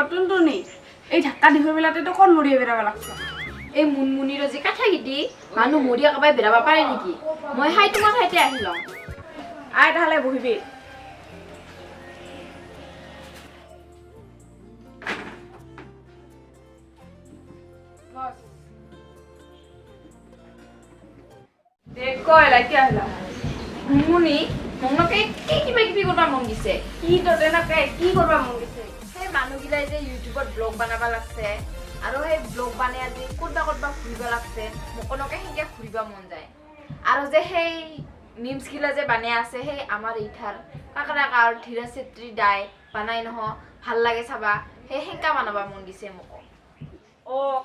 টুনটুনি এই ধাক্কা দি হৈ পেলাতেতো কোন মৰিয়ে বেৰাব লাগছে এই মুনমুনিৰ যে কাঠাগিটি মানুহ মৰি একেবাৰে বেৰাব পাৰে নেকি মই হাই তোমাৰ ঠাইতে আহি লওঁ আই তাহলে বহিবি দেখো এলাকি আহিলা মুনমুনি মনকে কি কিবা কিবি কৰিব মন দিছে কি তো তেনেকে কি কৰবা মন গৈছে সেই মানুহগিলাই যে ইউটিউবত ব্লগ বনাব লাগছে আৰু সেই ব্লগ বনাই আজি ক'ৰবা ফুৰিব লাগছে মকনকে সেনেকে ফুৰিব মন যায় আৰু যে সেই মিমছ গিলা যে বনাই আছে সেই আমাৰ ইঠাৰ কাকৰা কাৰ ধীৰা চেত্ৰী দাই বনাই নহ ভাল লাগে চাবা সেই সেনেকা বনাব মন দিছে মোক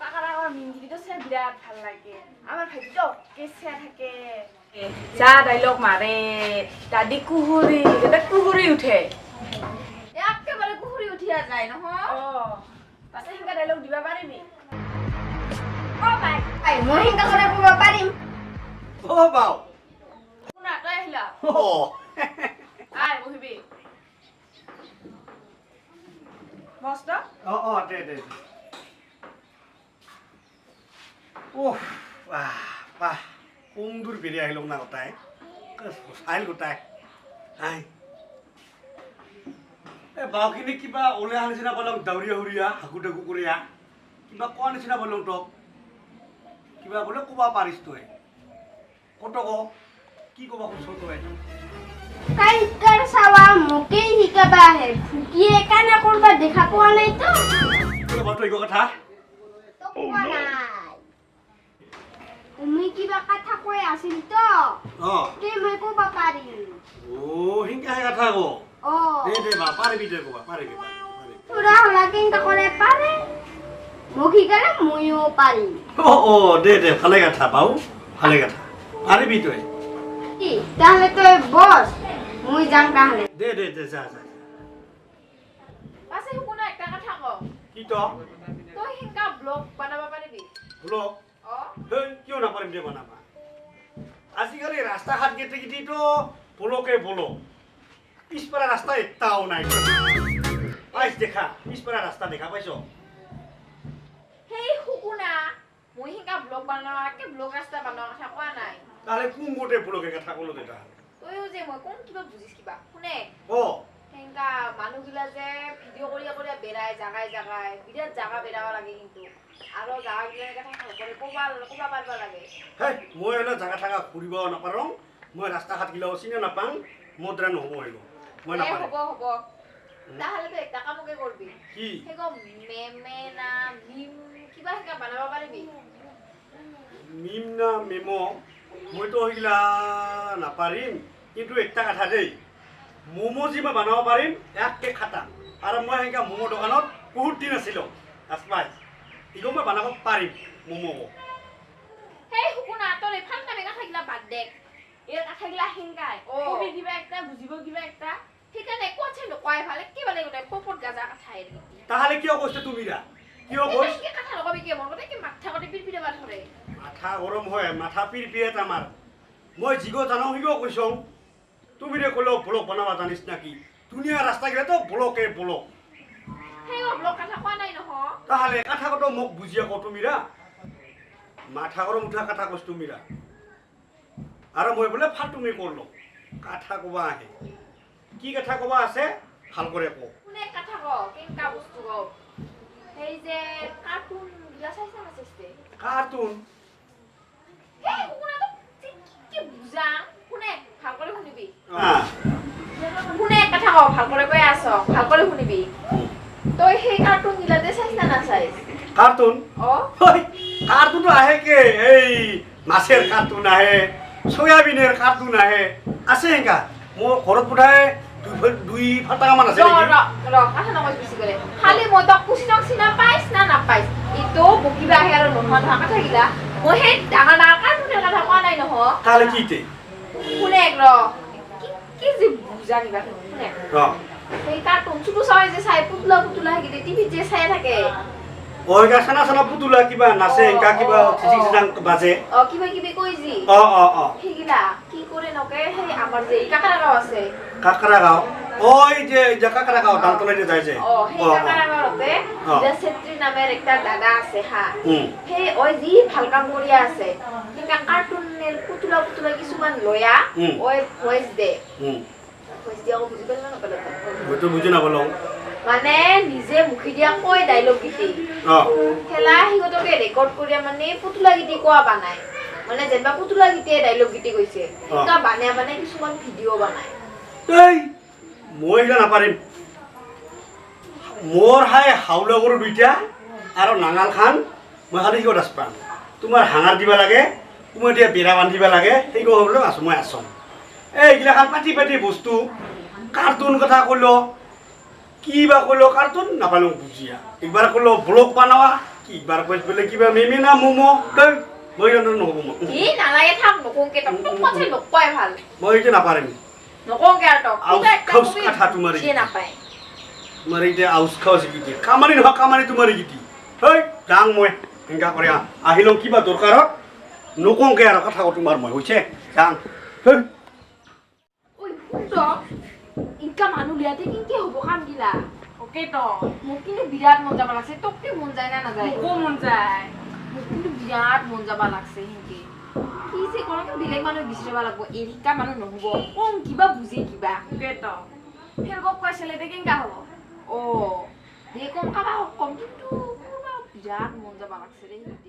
কাকাৰাকৰ মিমগিৰিটো চাই বিৰাট ভাল লাগে আমাৰ ভাইটিটো কেঁচা থাকে যা ডাইলগ মাৰে দাদি কুহুৰি কুহুৰি উঠে একেবাৰে কুহুৰি উঠিয়া যায় নহয় পাছে সেনেকা ডাইলগ দিবা পাৰিবি বাই মই সেনেকা কৰে ক'ব পাৰিম বাও শুনা তই আহিলা আই বহিবি মস্ত দে কোনদূৰ বেৰি আহিলো না গোটাই চাইল গোটাই বাওখিনি কিবা ওলাই অহা নিচিনা পালোঁ দাউৰিয়া হুৰিয়া হাকু ডাকু কৰিয়া কিবা কোৱা নিচিনা পালোঁ তোক কিবা বোলে ক'ব পাৰিছ তই কত কি ক'ব খুজিছ তই কাইকাৰ চাৱা মোকেই শিকাবা আহে ফুকিয়ে কানা কৰবা দেখা পোৱা নাই তো তই একো কথা তুমি কিবা কথা কৈ আছিল তো তে মই ক'ব পাৰিম হিংকাহে কথা কো দে বা পাৰিবি তই ক'বা পাৰিবি পুৰা হলা কেনেকা কৰে পাৰে মোক শিকালে ময়ো পাৰিম দে ভালে কথা পাও ভালে কথা পাৰিবি তই কি তাহলে তই বস মই যাম তাহলে দে যা পাছে শুনা একটা কথা কওঁ কি তো তই সেনেকা ব্লগ বনাব পাৰিবি ব্লগ কিয় নাপাৰিম দে বনাবা আজিকালি ৰাস্তা ঘাট গেটেগিটিতো ব্লকে ব্লক পিছপাৰা ৰাস্তা এটাও নাই পাইছ দেখা পিছপাৰা ৰাস্তা দেখা পাইছ সেই শুকুনা মই সেনেকা ব্লগ বনাৱাকে ব্লগ ৰাস্তা বনোৱা কথা কোৱা নাই তাহলে কোন গোটে ব্লকে কথা ক'লো দেতা তইও যে মই কোন কিবা বুজিছ কিবা শুনে সেনেকা মানুহগিলা যে ভিডিঅ' কৰি বেৰাই জাগাই বিৰাট জাগা বেৰাব লাগে কিন্তু আৰু জাগাগিলাৰ কথা ভাল কৰি ক'বা পাৰিব লাগে মই এনে জাগা থাকা ফুৰিব নাপাৰোঁ মই ৰাস্তা ঘাট গিলাও চিনি নাপাওঁ মোৰ দ্বাৰা নহ'ব আহিব মই নাপাৰোঁ হ'ব তাহলে তো একটা কামকে করবি কি হেগো মেমে না মিম কিবা হেগা বানাবা পারিবি মিম না মেমো মই তো হইলা নাপাৰিম কিন্তু একটা কথা দেই মোমো যি মই বনাব পাৰিম একে খাটা আৰু মই হেগা মোমো দোকানত বহুত দিন আছিলোঁ আছপাই ইগো মই বনাব পাৰিম মোমো হেই হুকুনা তোরে ফান্তা মেগা থাকলা বাদ দেখ এর কথাগিলা হিংগায় কবি কিবা একটা বুঝিব কিবা একটা ঠিকানে কোছে নকয় ভালে কি বলে গনে পপট গাজা কথা এর তাহলে কিয় কইছ তুমিরা কিয় কইছ কি কথা লগাবি কি মন কথা কি মাথা কতে পিরপিরে বাদ ধরে মাথা গরম হয় মাথা পিরপিরে আমার মই জিগো জানো হিগো কইছং তুমি রে কলো ব্লক বানাবা জানিস নাকি দুনিয়া রাস্তা গেলে তো ব্লকে ব্লক হেই ও ব্লক কথা কোয়া নাই নহ তাহলে কথা কত মোক বুঝিয়া কত তুমিরা মাথা গরম উঠা কথা কইছ তুমিরা আর মই বলে ফাটুমি করলো কথা কবা আহে কি কথা কবা আছে ভাল করে কও কোনে কথা ক কেনকা বস্তু ক হেই যে কার্টুন গিলা চাইছা না চেষ্টা কার্টুন হেই কোনা তো কি বুঝা কোনে ভাল করে শুনিবি কোনে কথা ক ভাল করে কই আছ ভাল করে শুনিবি তই হেই কার্টুন গিলা দে চাইছা না চাইছ কার্টুন হই কার্টুন তো আহে কে এই মাছের কার্টুন আহে সয়াবিনের কার্টুন আহে আছে একা মো ঘরত পঠায় দুই ফাটামান আছে নেকি কথা নকই বেশি করে খালি মই তো কুছিনক চিনা পাইছ না না পাইছ ইতো বকিবা আহে আৰু নহন কথা থাকিলা মই হে ডাঙৰ কাৰ্টুনৰ কথা কোৱা নাই নহ তাহলে কিতে কোনে ৰ কি যে বুজানিবা কোনে সেই কাৰ্টুন ছোট চাই যে চাই পুতলা পুতলা গিতে টিভি যে চাই থাকে ওইগা খানা চানা পুতুলা কিবা নাচে এংকা কিবা চিচিং চিচাং বাজে কিবা কিবি কৈ যি অ সেইগিলা কি কৰে নকে সেই আমাৰ যে কাকাৰা গাঁও আছে কাকৰা গাঁও ওই যে কাকৰা গাঁও ডালতলাই যে যায় যে সেই কাকাৰা গাঁৱতে যে চেত্ৰী নামেৰ একটা দাদা আছে হা সেই ওই যি ভাল কাম কৰি আছে সেনেকা কাৰ্টুনেৰ পুতুলা পুতুলা কিছুমান লয়া ওই ভয়েস দে ভয়েস দিয়া বুজি পালে নকলে মইতো বুজি নাপালো মানে নিজে মুখি দিয়া কয় ডায়লগ গীতি খেলা সিহঁতকে ৰেকৰ্ড কৰি মানে পুতুলা গীতি কোৱা বানাই মানে যেনিবা পুতুলা গীতিয়ে ডায়লগ গীতি কৈছে এটা বানাই কিছুমান ভিডিঅ' বানাই এই মই এইগিলা নাপাৰিম মোৰ হাই হাউলা গৰু দুইটা আৰু নাঙাল খান মই খালি শিকত আছ পাম তোমাৰ হাঙাৰ দিবা লাগে তোমাৰ এতিয়া বেৰা বান্ধিবা লাগে সেই হ'বলৈ আছো মই আছম এইগিলা খান পাতি পাতি বস্তু কাৰ্টুন কথা ক'লো কিবা ক'লো কাৰ্টুন নাপালো বুজিয়া একবাৰ ক'লো ব্লগ বনাৱা একবাৰ কৈ কিবা মেমে না ম'ম' দেই মই নহ'ব মই ই নালাগে থাক নকওঁকে তক কথা নকয় ভাল মই এইটো নাপাৰিম নকওঁকে আৰু তক আউচ খাউচ কথা তোমাৰ সি নাপায় তোমাৰ এতিয়া আউচ খাউচ গীতি কামানি নহয় কামানি তোমাৰ গীতি হেই যাং মই এনেকা কৰি আহিলোঁ কিবা দৰকাৰত নকওঁকে আৰু কথা তোমাৰ মই হৈছে যাং হেই ঐ শুনছ ইনকা মানুহ লিয়াতে কিনকে হ'ব কামগিলা অকেতো মোক কিন্তু বিৰাট মন যাব লাগছে তোক কি মন যায় না নাযায় মোকো মন যায় মোক কিন্তু বিৰাট মন যাব লাগছে সেনকে কি যে কোনোকে বেলেগ মানুহ বিচাৰিব লাগিব এই শিকা মানুহ নহ'ব কম কিবা বুজি কিবা অকেতো ফেৰগপ কৈছিলে দে কেনেকা হ'ব দে কম কাবা কম কিন্তু বিৰাট মন যাব লাগছে দেই